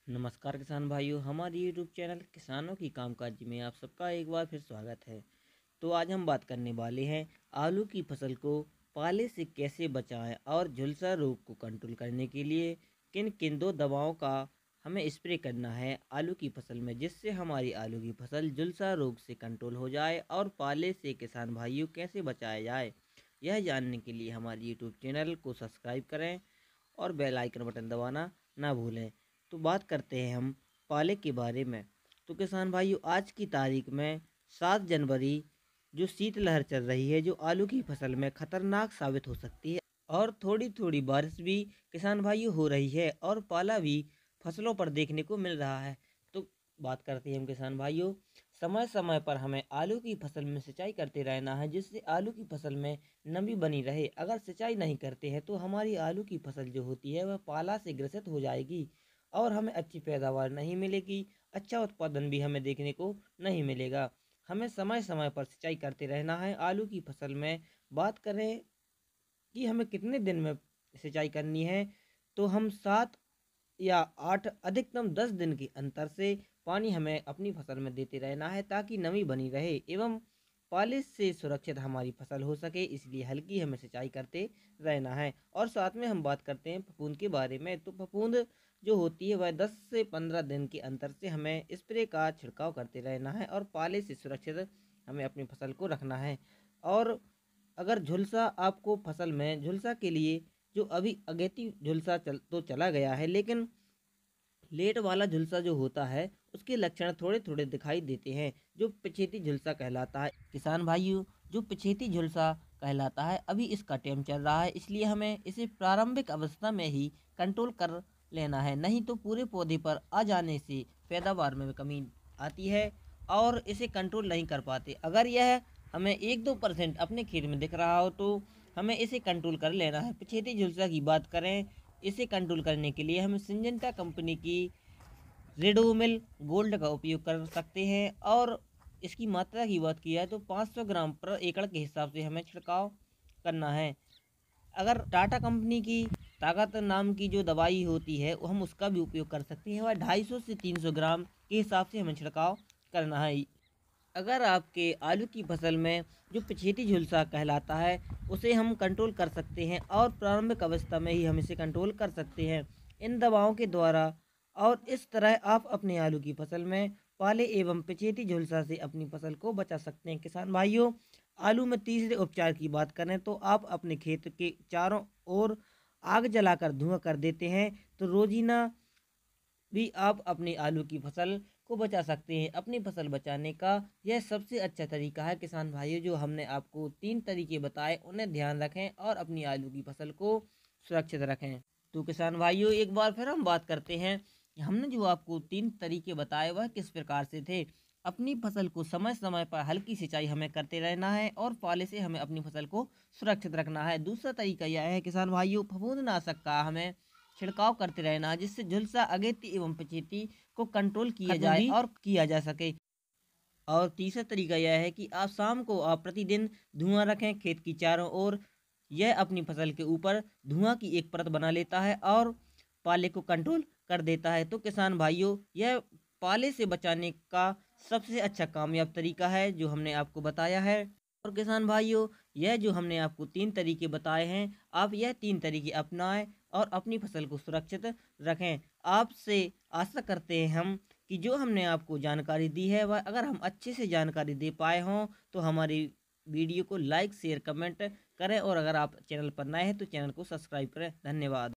नमस्कार किसान भाइयों, हमारे यूट्यूब चैनल किसानों की कामकाज में आप सबका एक बार फिर स्वागत है। तो आज हम बात करने वाले हैं आलू की फसल को पाले से कैसे बचाएं और झुलसा रोग को कंट्रोल करने के लिए किन किन दो दवाओं का हमें स्प्रे करना है आलू की फसल में, जिससे हमारी आलू की फसल झुलसा रोग से कंट्रोल हो जाए और पाले से किसान भाइयों कैसे बचाया जाए। यह जानने के लिए हमारे यूट्यूब चैनल को सब्सक्राइब करें और बेल आइकन बटन दबाना ना भूलें। तो बात करते हैं हम पाले के बारे में। तो किसान भाइयों, आज की तारीख में 7 जनवरी जो शीतलहर चल रही है, जो आलू की फसल में खतरनाक साबित हो सकती है और थोड़ी थोड़ी बारिश भी किसान भाइयों हो रही है और पाला भी फसलों पर देखने को मिल रहा है। तो बात करते हैं हम किसान भाइयों, समय समय पर हमें आलू की फसल में सिंचाई करते रहना है, जिससे आलू की फसल में नमी बनी रहे। अगर सिंचाई नहीं करते हैं तो हमारी आलू की फसल जो होती है वह पाला से ग्रसित हो जाएगी और हमें अच्छी पैदावार नहीं मिलेगी, अच्छा उत्पादन भी हमें देखने को नहीं मिलेगा। हमें समय समय पर सिंचाई करते रहना है आलू की फसल में। बात करें कि हमें कितने दिन में सिंचाई करनी है, तो हम 7 या 8 अधिकतम 10 दिन के अंतर से पानी हमें अपनी फसल में देते रहना है, ताकि नमी बनी रहे एवं पालिश से सुरक्षित हमारी फसल हो सके। इसलिए हल्की हमें सिंचाई करते रहना है। और साथ में हम बात करते हैं फफूंद के बारे में। तो फफूंद जो होती है वह 10 से 15 दिन के अंतर से हमें स्प्रे का छिड़काव करते रहना है और पाले से सुरक्षित हमें अपनी फसल को रखना है। और अगर झुलसा आपको फसल में झुलसा के लिए जो अभी अगेती झुलसा चला गया है, लेकिन लेट वाला झुलसा जो होता है उसके लक्षण थोड़े थोड़े दिखाई देते हैं, जो पिछेती झुलसा कहलाता है। किसान भाइयों, जो पिछेती झुलसा कहलाता है अभी इसका टाइम चल रहा है, इसलिए हमें इसे प्रारंभिक अवस्था में ही कंट्रोल कर लेना है, नहीं तो पूरे पौधे पर आ जाने से पैदावार में कमी आती है और इसे कंट्रोल नहीं कर पाते। अगर यह हमें 1-2% अपने खेत में दिख रहा हो तो हमें इसे कंट्रोल कर लेना है। पिछेती झुलसा की बात करें, इसे कंट्रोल करने के लिए हम सिंजेंटा कंपनी की रेडोमिल गोल्ड का उपयोग कर सकते हैं और इसकी मात्रा की बात की जाए तो 500 ग्राम पर एकड़ के हिसाब से हमें छिड़काव करना है। अगर टाटा कंपनी की ताकत नाम की जो दवाई होती है वो हम उसका भी उपयोग कर सकते हैं, वह 250 से 300 ग्राम के हिसाब से हमें छिड़काव करना है। अगर आपके आलू की फसल में जो पिछेती झुलसा कहलाता है उसे हम कंट्रोल कर सकते हैं और प्रारंभिक अवस्था में ही हम इसे कंट्रोल कर सकते हैं इन दवाओं के द्वारा। और इस तरह आप अपने आलू की फसल में पाले एवं पिछेती झुलसा से अपनी फसल को बचा सकते हैं। किसान भाइयों, आलू में तीसरे उपचार की बात करें तो आप अपने खेत के चारों ओर आग जलाकर धुआं कर देते हैं, तो रोजीना भी आप अपनी आलू की फसल को बचा सकते हैं। अपनी फसल बचाने का यह सबसे अच्छा तरीका है। किसान भाइयों, जो हमने आपको 3 तरीके बताए उन्हें ध्यान रखें और अपनी आलू की फसल को सुरक्षित रखें। तो किसान भाइयों, एक बार फिर हम बात करते हैं, हमने जो आपको 3 तरीके बताए वह किस प्रकार से थे। अपनी फसल को समय समय पर हल्की सिंचाई हमें करते रहना है और पाले से हमें अपनी फसल को सुरक्षित रखना है। दूसरा तरीका यह है किसान भाइयों, फफूंदनाशक का हमें छिड़काव करते रहना, जिससे झुलसा अगेती एवं पिछेती को कंट्रोल किया जाए और किया जा सके। और तीसरा तरीका यह है कि आप शाम को आप प्रतिदिन धुआं रखें खेत की चारों ओर। यह अपनी फसल के ऊपर धुआं की एक परत बना लेता है और पाले को कंट्रोल कर देता है। तो किसान भाइयों, यह पाले से बचाने का सबसे अच्छा कामयाब तरीका है जो हमने आपको बताया है। और किसान भाइयों, यह जो हमने आपको 3 तरीके बताए हैं, आप यह 3 तरीके अपनाएं और अपनी फसल को सुरक्षित रखें। आपसे आशा करते हैं हम कि जो हमने आपको जानकारी दी है वह अगर हम अच्छे से जानकारी दे पाए हों तो हमारी वीडियो को लाइक शेयर कमेंट करें, और अगर आप चैनल पर नए हैं तो चैनल को सब्सक्राइब करें। धन्यवाद।